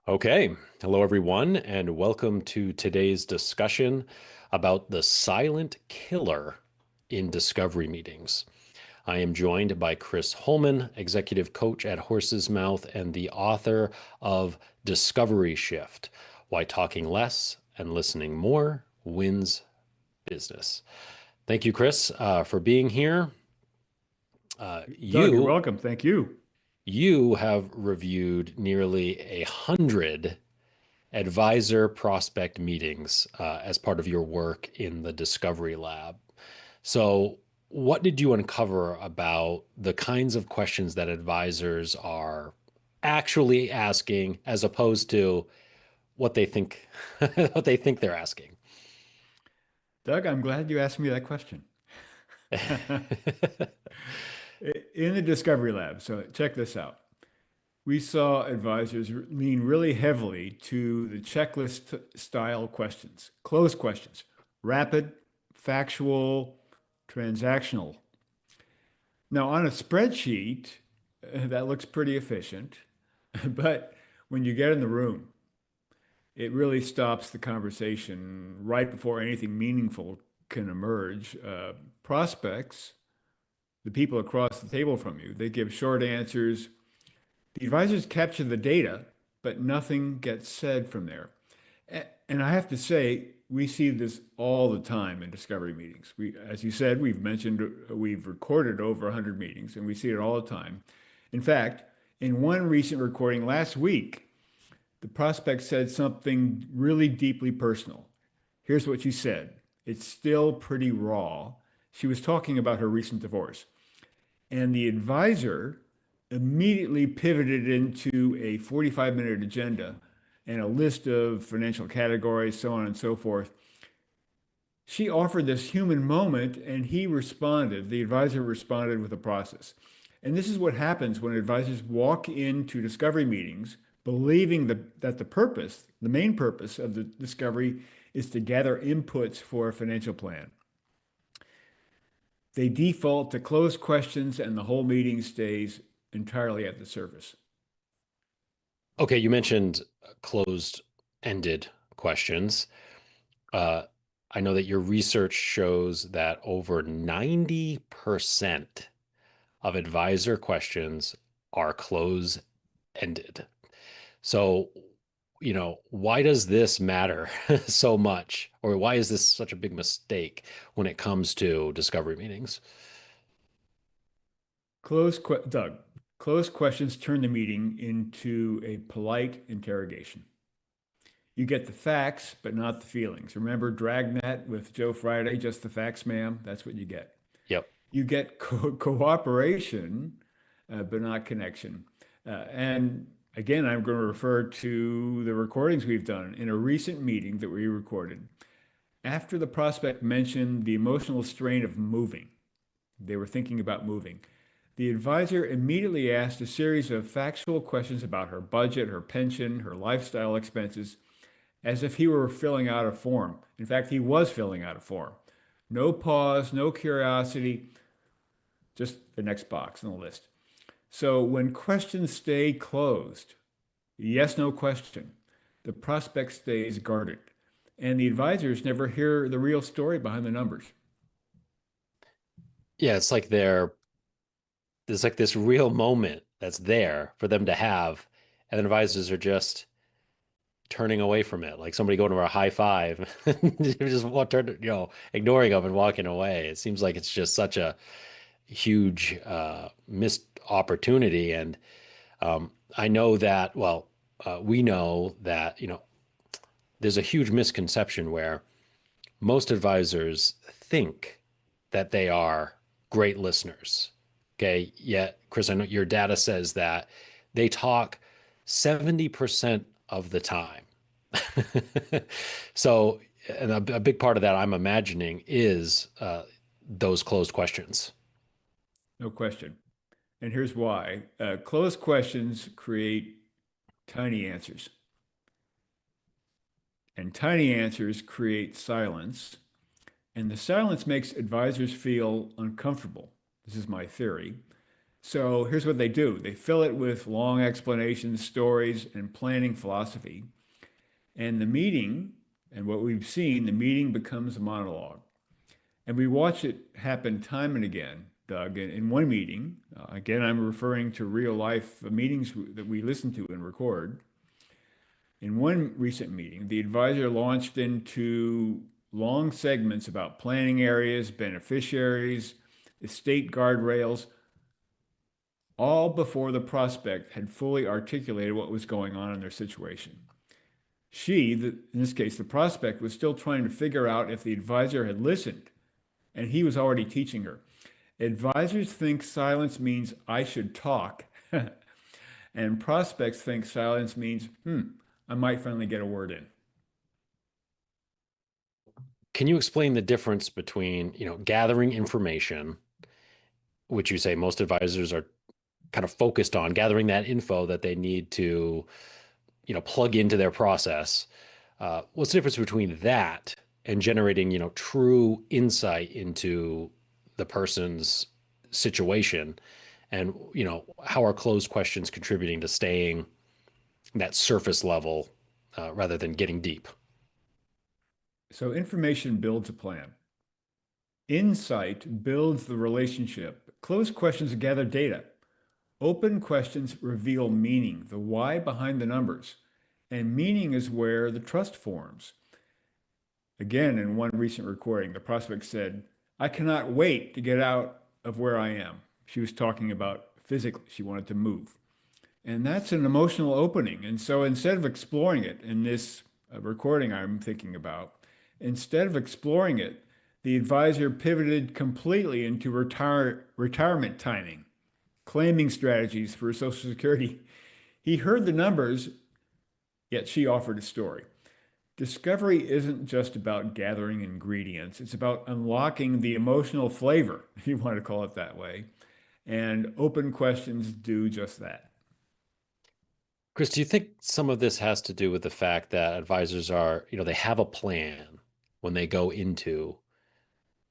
Okay. Hello, everyone, and welcome to today's discussion about the silent killer in discovery meetings. I am joined by Chris Holman, executive coach at Horse's Mouth and the author of Discovery Shift: Why Talking Less and Listening More Wins Business. Thank you, Chris, for being here. Uh, Doug, you're you welcome. Thank you. you have reviewed nearly 100 advisor prospect meetings as part of your work in the Discovery Lab. So, what did you uncover about the kinds of questions that advisors are actually asking as opposed to what they think what they think they're asking? Doug, I'm glad you asked me that question. In the Discovery Lab, so check this out. We saw advisors lean really heavily to the checklist style questions, closed questions, rapid, factual, transactional. Now, on a spreadsheet, that looks pretty efficient, but when you get in the room, it really stops the conversation right before anything meaningful can emerge. Prospects, the people across the table from you, they give short answers. The advisors capture the data, but nothing gets said from there. And I have to say, we see this all the time in discovery meetings. As you said, we've recorded over 100 meetings, and we see it all the time. In fact, in one recent recording last week, the prospect said something really deeply personal. Here's what she said. It's still pretty raw. She was talking about her recent divorce. And the advisor immediately pivoted into a 45-minute agenda and a list of financial categories, so on and so forth. She offered this human moment, and he responded. The advisor responded with a process. And this is what happens when advisors walk into discovery meetings believing that the main purpose of the discovery is to gather inputs for a financial plan. They default to closed questions, and the whole meeting stays entirely at the surface. Okay, you mentioned closed-ended questions. Uh, I know that your research shows that over 90% of advisor questions are close-ended. So, why does this matter so much? Or why is this such a big mistake when it comes to discovery meetings? Doug, closed questions turn the meeting into a polite interrogation. You get the facts, but not the feelings. Remember Dragnet with Joe Friday, just the facts, ma'am? That's what you get. Yep. You get cooperation, but not connection. And again, I'm going to refer to the recordings we've done in a recent meeting that we recorded. After the prospect mentioned the emotional strain of moving, they were thinking about moving. The advisor immediately asked a series of factual questions about her budget, her pension, her lifestyle expenses, as if he were filling out a form. In fact, he was filling out a form. No pause, no curiosity, just the next box on the list. So when questions stay closed, yes, no question, the prospect stays guarded. And the advisors never hear the real story behind the numbers. Yeah, there's like this real moment that's there for them to have, and then advisors are just turning away from it, like somebody going to a high five, just ignoring them and walking away. It seems like it's just such a huge missed opportunity. And I know that, well, we know that, there's a huge misconception where most advisors think that they are great listeners. Okay. Yet, Chris, I know your data says that they talk 70% of the time. So, and a big part of that I'm imagining is those closed questions. No question. And here's why. Closed questions create tiny answers, and tiny answers create silence. And the silence makes advisors feel uncomfortable. This is my theory. So here's what they do. They fill it with long explanations, stories, and planning philosophy. And the meeting, and what we've seen, the meeting becomes a monologue. And we watch it happen time and again, Doug. In one meeting, again, I'm referring to real life meetings that we listen to and record. In one recent meeting, the advisor launched into long segments about planning areas, beneficiaries, estate guardrails, all before the prospect had fully articulated what was going on in their situation. In this case, the prospect, was still trying to figure out if the advisor had listened, and he was already teaching her. Advisors think silence means I should talk, and prospects think silence means, I might finally get a word in. Can you explain the difference between, gathering information, which you say most advisors are kind of focused on gathering that info that they need to, plug into their process. What's the difference between that and generating, true insight into the person's situation? And, how are closed questions contributing to staying that surface level rather than getting deep? So information builds a plan. Insight builds the relationship. Closed questions gather data. Open questions reveal meaning, the why behind the numbers. And meaning is where the trust forms. Again, in one recent recording, the prospect said, I cannot wait to get out of where I am. She was talking about physically, she wanted to move. And that's an emotional opening. And so instead of exploring it in this recording I'm thinking about, instead of exploring it, the advisor pivoted completely into retirement timing, claiming strategies for Social Security. He heard the numbers, yet she offered a story. Discovery isn't just about gathering ingredients, it's about unlocking the emotional flavor, if you want to call it that way. And open questions do just that. Chris, do you think some of this has to do with the fact that advisors are, they have a plan when they go into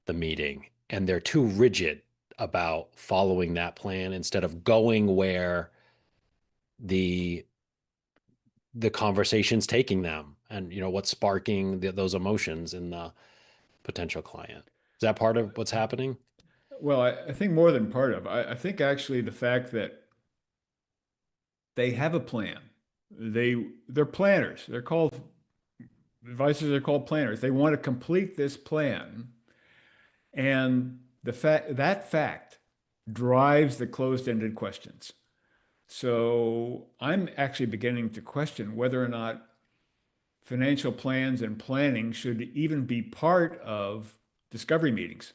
the meeting and they're too rigid about following that plan instead of going where the the conversation's taking them and what's sparking those emotions in the potential client? Is that part of what's happening? Well, I think more than part of. I think actually the fact that they have a plan. They're planners. They're called advisors are called planners. They want to complete this plan, and that fact drives the closed-ended questions. So I'm actually beginning to question whether or not financial plans and planning should even be part of discovery meetings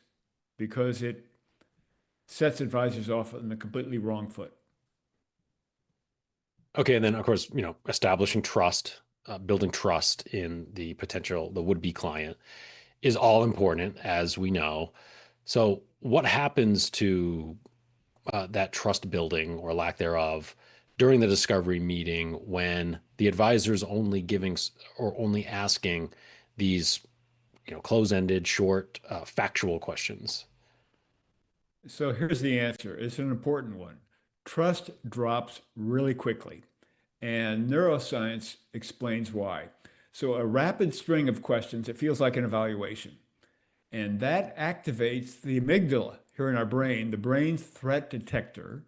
because it sets advisors off on the completely wrong foot. Okay, and then of course, establishing trust, building trust in the would-be client is all important, as we know. So, what happens to that trust building or lack thereof during the discovery meeting when the advisor is only giving or only asking these, close-ended, short, factual questions? So here's the answer. It's an important one. Trust drops really quickly, and neuroscience explains why. So a rapid string of questions, it feels like an evaluation, and that activates the amygdala here in our brain, the brain's threat detector,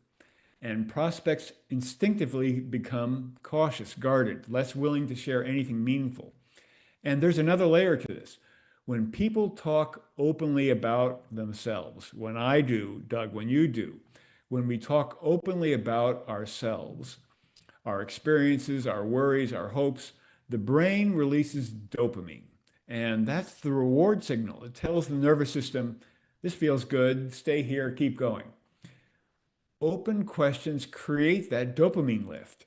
and prospects instinctively become cautious, guarded, less willing to share anything meaningful. And there's another layer to this. When people talk openly about themselves, when I do, Doug, when you do, when we talk openly about ourselves, our experiences, our worries, our hopes, the brain releases dopamine. And that's the reward signal. It tells the nervous system, this feels good, stay here, keep going. Open questions create that dopamine lift.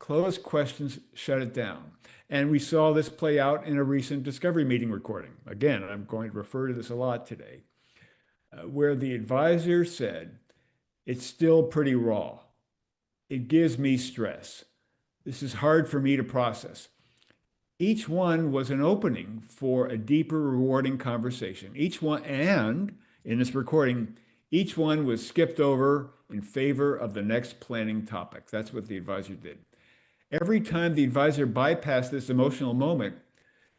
Closed questions shut it down. And we saw this play out in a recent discovery meeting recording. Again, I'm going to refer to this a lot today, where the advisor said, it's still pretty raw. It gives me stress. This is hard for me to process. Each one was an opening for a deeper, rewarding conversation. Each one, and in this recording, Each one was skipped over in favor of the next planning topic. That's what the advisor did. Every time the advisor bypassed this emotional moment,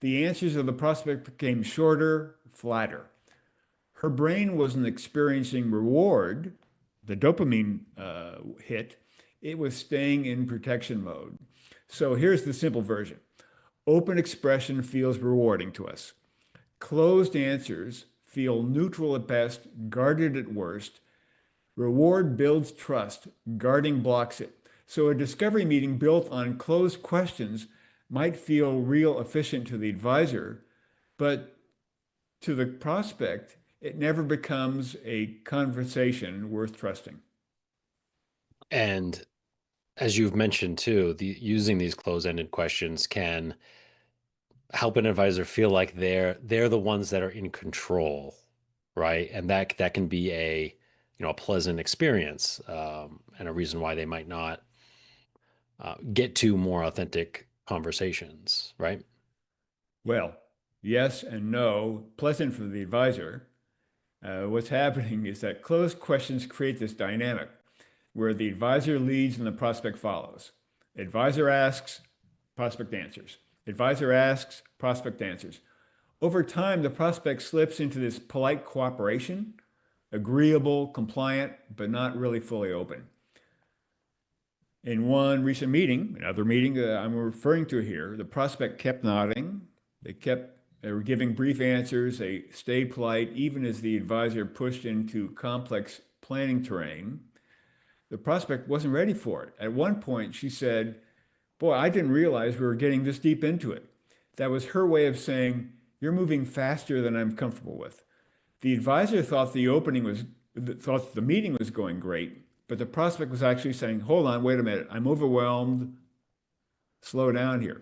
the answers of the prospect became shorter, flatter. Her brain wasn't experiencing reward, the dopamine hit. It was staying in protection mode. So here's the simple version. Open expression feels rewarding to us. Closed answers feel neutral at best, guarded at worst. Reward builds trust, guarding blocks it. So a discovery meeting built on closed questions might feel real efficient to the advisor, but to the prospect, it never becomes a conversation worth trusting. And as you've mentioned too, using these close-ended questions can help an advisor feel like they're the ones that are in control, right? And that can be a pleasant experience, and a reason why they might not get to more authentic conversations, right? Well, yes and no, pleasant for the advisor. What's happening is that closed questions create this dynamic where the advisor leads and the prospect follows. Advisor asks, prospect answers. Advisor asks, prospect answers. Over time, the prospect slips into this polite cooperation, agreeable, compliant, but not really fully open. In one recent meeting, another meeting that I'm referring to here, the prospect kept nodding. They were giving brief answers. They stayed polite, even as the advisor pushed into complex planning terrain. The prospect wasn't ready for it. At one point, she said, "Boy, I didn't realize we were getting this deep into it." That was her way of saying, "You're moving faster than I'm comfortable with." The advisor thought the meeting was going great, but the prospect was actually saying, "Hold on, wait a minute. I'm overwhelmed. Slow down here."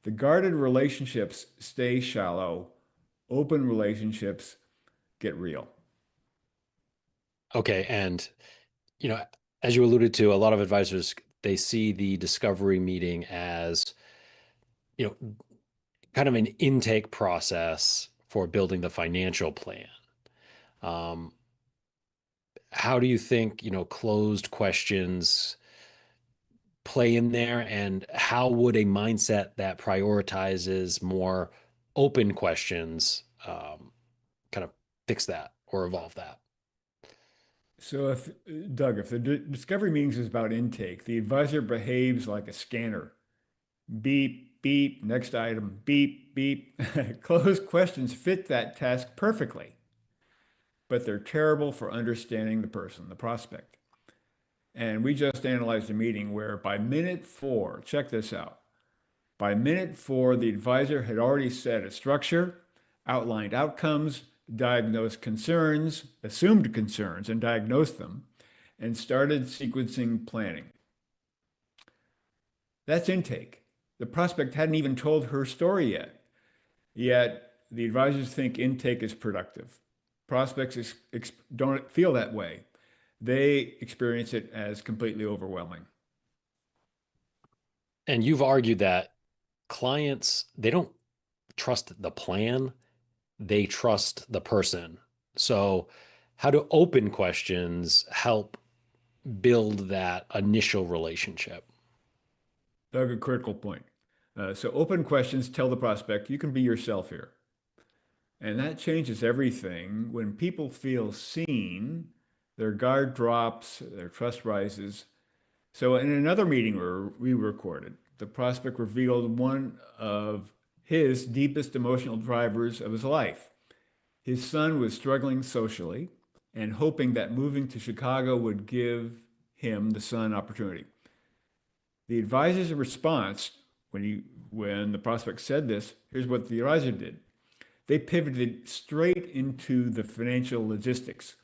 The guarded relationships stay shallow. Open relationships get real. Okay, and you know, as you alluded to, a lot of advisors they see the discovery meeting as, you know, kind of an intake process for building the financial plan. Um, how do you think, closed questions play in there, and how would a mindset that prioritizes more open questions kind of fix that or evolve that? So if Doug, if the discovery meetings is about intake, the advisor behaves like a scanner. Beep, beep, next item, beep, beep. Closed questions fit that task perfectly, but they're terrible for understanding the person, the prospect. And we just analyzed a meeting where by minute four, check this out. By minute four, the advisor had already set a structure, outlined outcomes, diagnosed concerns, assumed concerns, and diagnosed them, and started sequencing planning. That's intake. The prospect hadn't even told her story yet. Yet the advisors think intake is productive. Prospects don't feel that way. They experience it as completely overwhelming. And you've argued that clients, they don't trust the plan, they trust the person. So, how do open questions help build that initial relationship? Doug, a critical point. So open questions tell the prospect you can be yourself here. And that changes everything. When people feel seen, their guard drops, their trust rises. So in another meeting we recorded, the prospect revealed one of his deepest emotional drivers of his life. His son was struggling socially and hoping that moving to Chicago would give him the son opportunity. The advisor's response when the prospect said this, here's what the advisor did. They pivoted straight into the financial logistics.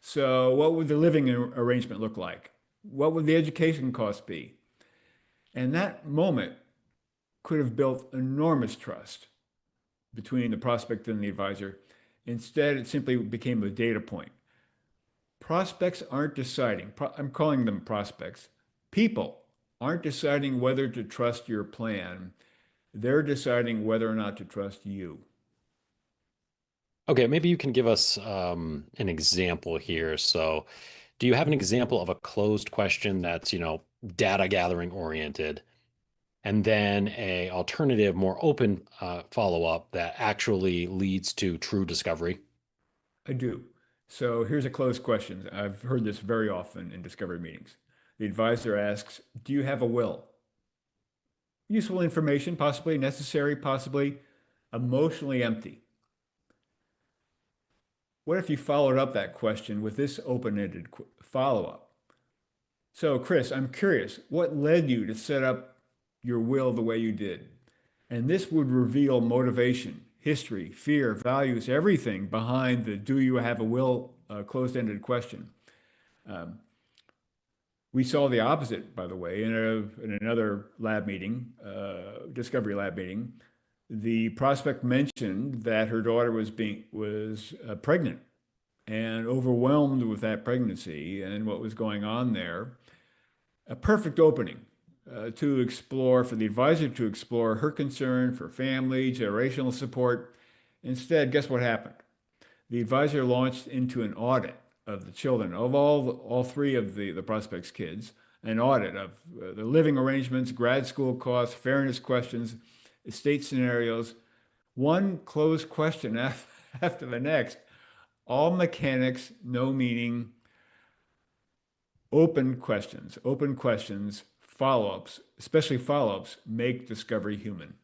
So what would the living arrangement look like? What would the education cost be? And that moment could have built enormous trust between the prospect and the advisor. Instead, it simply became a data point. Prospects aren't deciding, I'm calling them prospects. People aren't deciding whether to trust your plan. They're deciding whether or not to trust you. Okay, maybe you can give us an example here. So, do you have an example of a closed question that's, data gathering oriented, and then a alternative, more open follow-up that actually leads to true discovery? I do. So here's a closed question. I've heard this very often in discovery meetings. The advisor asks, do you have a will? Useful information, possibly necessary, possibly emotionally empty. What if you followed up that question with this open-ended follow-up? So, Chris, I'm curious, what led you to set up your will the way you did? And this would reveal motivation, history, fear, values, everything behind the do you have a will closed-ended question. Um, we saw the opposite, by the way, in another lab meeting, discovery lab meeting. The prospect mentioned that her daughter was pregnant and overwhelmed with that pregnancy and what was going on there. A perfect opening to explore, for the advisor to explore her concern for family, generational support. Instead, guess what happened? The advisor launched into an audit of the children, of all three of the prospect's kids, an audit of the living arrangements, grad school costs, fairness questions, estate scenarios, one closed question after the next, all mechanics, no meaning, open questions, follow-ups, especially follow-ups, make discovery human.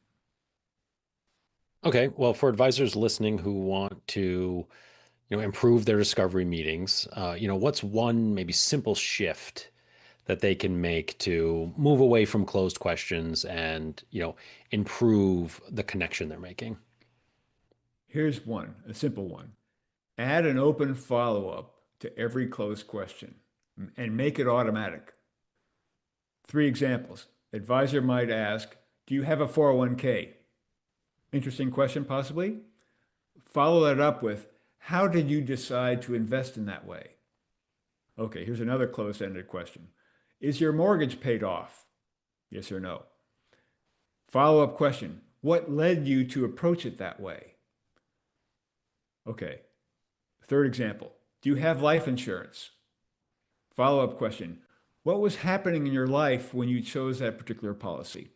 Okay, well, for advisors listening who want to, improve their discovery meetings, what's one maybe simple shift that they can make to move away from closed questions and, improve the connection they're making? Here's one, a simple one. Add an open follow-up to every closed question and make it automatic. Three examples. Advisor might ask, do you have a 401k? Interesting question, possibly. Follow that up with, how did you decide to invest in that way? Okay, here's another closed-ended question. Is your mortgage paid off? Yes or no? Follow-up question. What led you to approach it that way? Okay, third example. Do you have life insurance? Follow-up question. What was happening in your life when you chose that particular policy?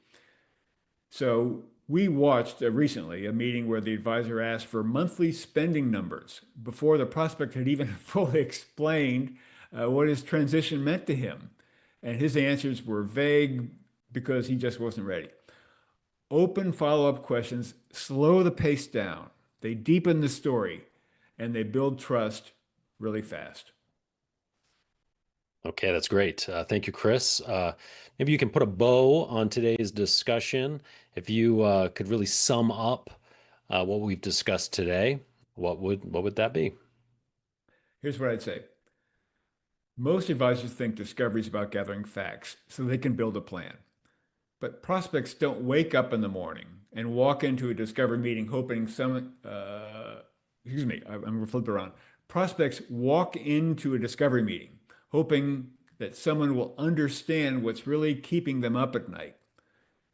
So we watched recently a meeting where the advisor asked for monthly spending numbers before the prospect had even fully explained what his transition meant to him. And his answers were vague because he just wasn't ready. Open follow-up questions slow the pace down. They deepen the story and they build trust really fast. Okay, that's great. Thank you, Chris. Maybe you can put a bow on today's discussion. If you could really sum up what we've discussed today, what would that be? Here's what I'd say. Most advisors think discovery is about gathering facts so they can build a plan. But prospects don't wake up in the morning and walk into a discovery meeting hoping excuse me, I'm going to flip it around. Prospects walk into a discovery meeting hoping that someone will understand what's really keeping them up at night.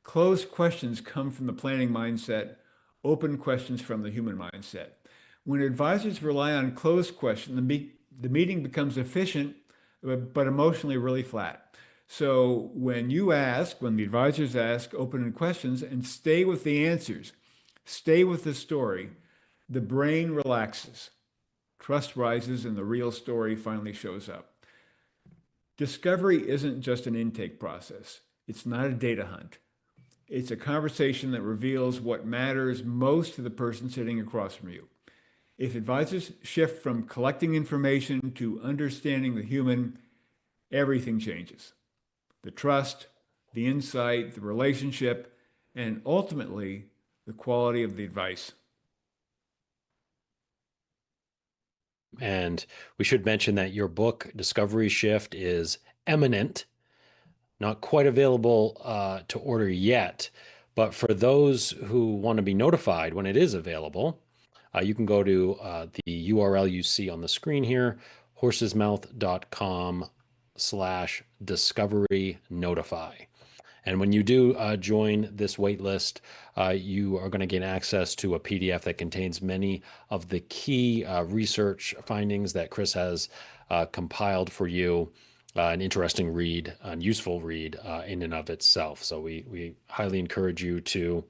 Closed questions come from the planning mindset, open questions from the human mindset. When advisors rely on closed questions, the meeting becomes efficient, but emotionally really flat. So when the advisors ask open questions and stay with the answers, stay with the story, the brain relaxes, trust rises, and the real story finally shows up. Discovery isn't just an intake process. It's not a data hunt. It's a conversation that reveals what matters most to the person sitting across from you. If advisors shift from collecting information to understanding the human, everything changes. The trust, the insight, the relationship, and ultimately the quality of the advice. And we should mention that your book, Discovery Shift, is eminent, not quite available to order yet. But for those who want to be notified when it is available, you can go to the URL you see on the screen here, horsesmouth.com/discovery notify. And when you do join this wait list, you are going to gain access to a PDF that contains many of the key research findings that Chris has compiled for you. An interesting read, an useful read in and of itself. So we highly encourage you to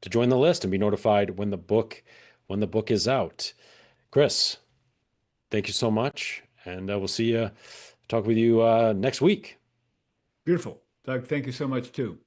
join the list and be notified when the book is out. Chris, thank you so much, and we'll see you talk with you next week. Beautiful. Doug, thank you so much too.